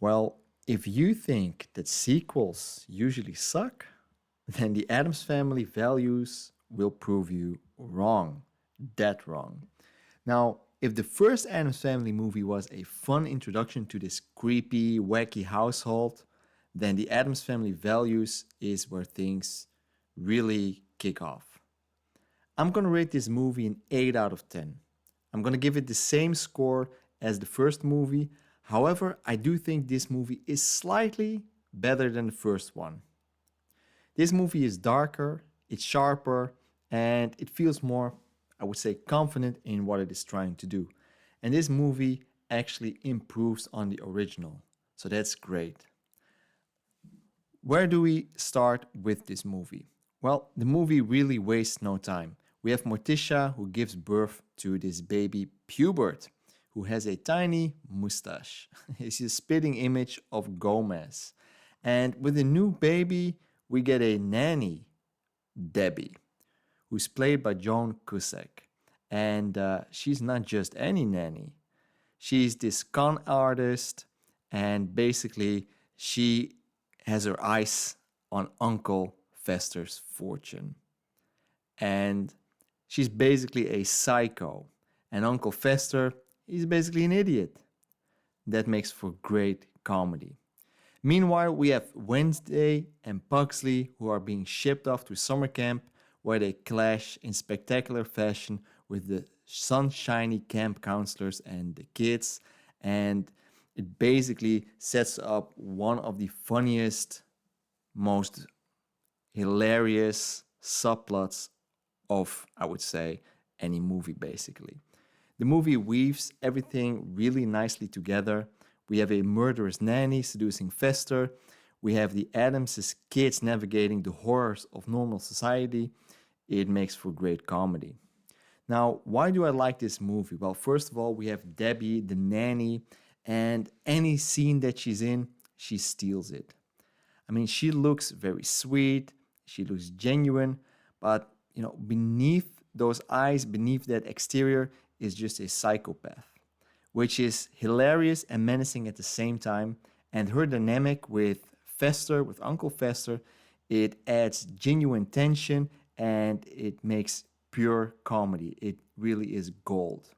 Well, if you think that sequels usually suck, then the Addams Family values will prove you wrong. Dead wrong. Now, if the first Addams Family movie was a fun introduction to this creepy, wacky household, then the Addams Family values is where things really kick off. I'm gonna rate this movie an 8 out of 10. I'm gonna give it the same score as the first movie. However, I do think this movie is slightly better than the first one. This movie is darker, it's sharper, and it feels more, I would say, confident in what it is trying to do. And this movie actually improves on the original. So that's great. Where do we start with this movie? Well, the movie really wastes no time. We have Morticia who gives birth to this baby Pubert, who has a tiny mustache. He's a spitting image of Gomez. And with the new baby, we get a nanny, Debbie, who's played by Joan Cusack. And she's not just any nanny. She's this con artist, and basically she has her eyes on Uncle Fester's fortune. And she's basically a psycho. And Uncle Fester is basically an idiot. That makes for great comedy. Meanwhile, we have Wednesday and Pugsley who are being shipped off to summer camp where they clash in spectacular fashion with the sunshiny camp counselors and the kids. And it basically sets up one of the funniest, most hilarious subplots of, I would say, any movie basically. The movie weaves everything really nicely together. We have a murderous nanny seducing Fester. We have the Addams' kids navigating the horrors of normal society. It makes for great comedy. Now, why do I like this movie? Well, first of all, we have Debbie, the nanny, and any scene that she's in, she steals it. I mean, she looks very sweet, she looks genuine, but beneath those eyes, beneath that exterior, is just a psychopath, which is hilarious and menacing at the same time. And her dynamic with Fester, with Uncle Fester, it adds genuine tension and it makes pure comedy. It really is gold.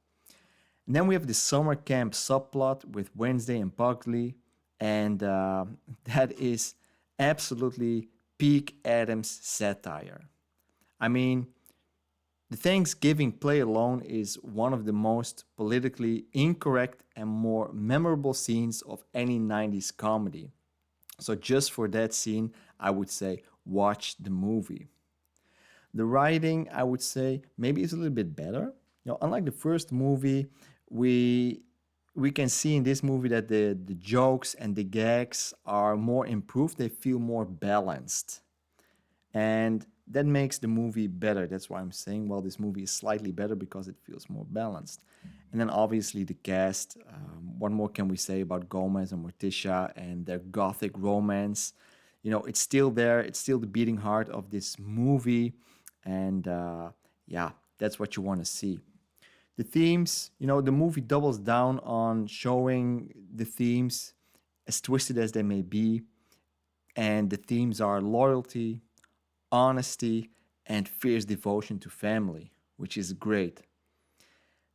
And then we have the summer camp subplot with Wednesday and Pugsley, and that is absolutely peak Addams satire. I mean, the Thanksgiving play alone is one of the most politically incorrect and more memorable scenes of any 90s comedy. So just for that scene, I would say watch the movie. The writing, I would say, maybe is a little bit better. Unlike the first movie, we can see in this movie that the jokes and the gags are more improved. They feel more balanced. And that makes the movie better. That's why I'm saying, well, this movie is slightly better because it feels more balanced. And then obviously the cast. What more can we say about Gomez and Morticia and their gothic romance? It's still there. It's still the beating heart of this movie. And yeah, that's what you want to see. The themes, the movie doubles down on showing the themes as twisted as they may be. And the themes are loyalty, honesty, and fierce devotion to family, which is great.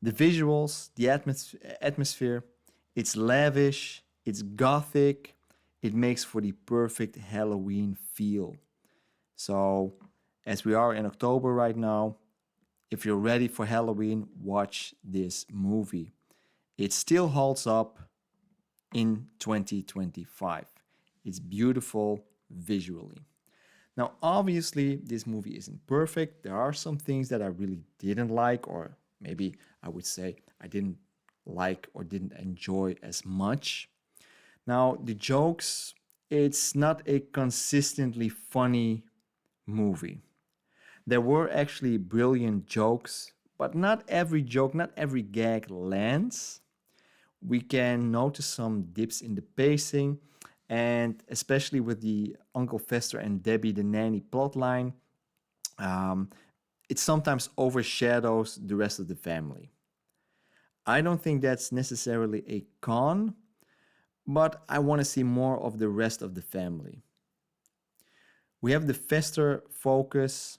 The visuals, the atmosphere, it's lavish, it's gothic, it makes for the perfect Halloween feel. So, as we are in October right now, if you're ready for Halloween, watch this movie. It still holds up in 2025. It's beautiful visually. Now, obviously, this movie isn't perfect. There are some things that I really didn't like, or maybe I would say I didn't like or didn't enjoy as much. Now, the jokes, it's not a consistently funny movie. There were actually brilliant jokes, but not every joke, not every gag lands. We can notice some dips in the pacing, and especially with the Uncle Fester and Debbie the nanny plotline, it sometimes overshadows the rest of the family. I don't think that's necessarily a con, but I want to see more of the rest of the family. We have the Fester focus,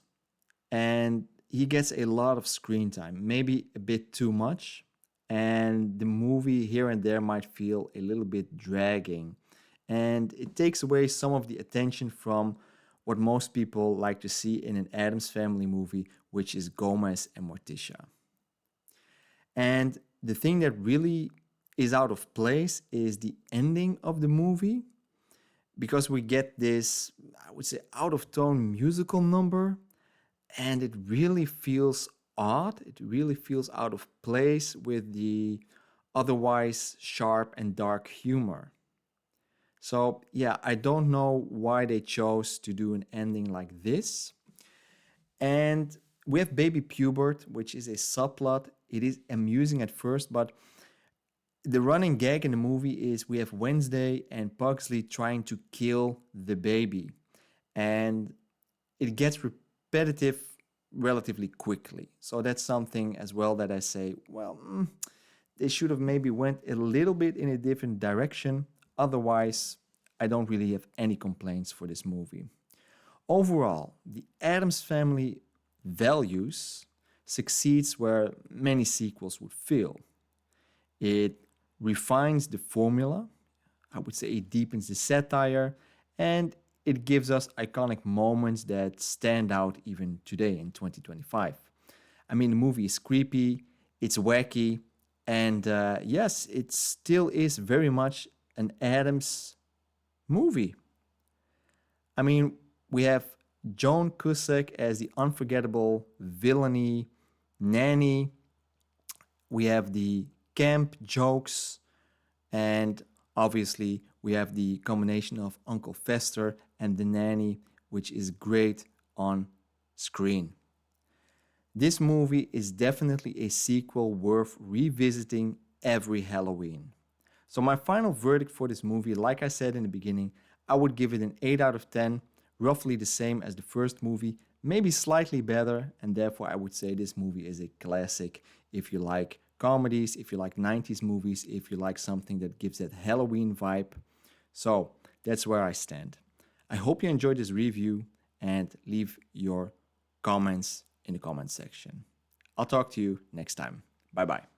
and he gets a lot of screen time, maybe a bit too much, and the movie here and there might feel a little bit dragging, and it takes away some of the attention from what most people like to see in an Addams Family movie, which is Gomez and Morticia. And the thing that really is out of place is the ending of the movie, because we get this, I would say, out of tone musical number, and it really feels odd. It really feels out of place with the otherwise sharp and dark humor. So, yeah, I don't know why they chose to do an ending like this. And we have Baby Pubert, which is a subplot. It is amusing at first, but the running gag in the movie is we have Wednesday and Pugsley trying to kill the baby. And it gets repetitive relatively quickly. So that's something as well that I say, well, they should have maybe went a little bit in a different direction. Otherwise, I don't really have any complaints for this movie. Overall, the Addams Family values succeeds where many sequels would fail. It refines the formula, I would say it deepens the satire, and it gives us iconic moments that stand out even today in 2025. I mean, the movie is creepy, it's wacky, and yes, it still is very much an Addams movie. I mean, we have Joan Cusack as the unforgettable villainy nanny. We have the camp jokes, and obviously we have the combination of Uncle Fester and the nanny, which is great on screen. This movie is definitely a sequel worth revisiting every Halloween. So my final verdict for this movie, like I said in the beginning, I would give it an 8 out of 10, roughly the same as the first movie, maybe slightly better, and therefore I would say this movie is a classic if you like comedies, if you like 90s movies, if you like something that gives that Halloween vibe. So that's where I stand. I hope you enjoyed this review and leave your comments in the comment section. I'll talk to you next time. Bye bye.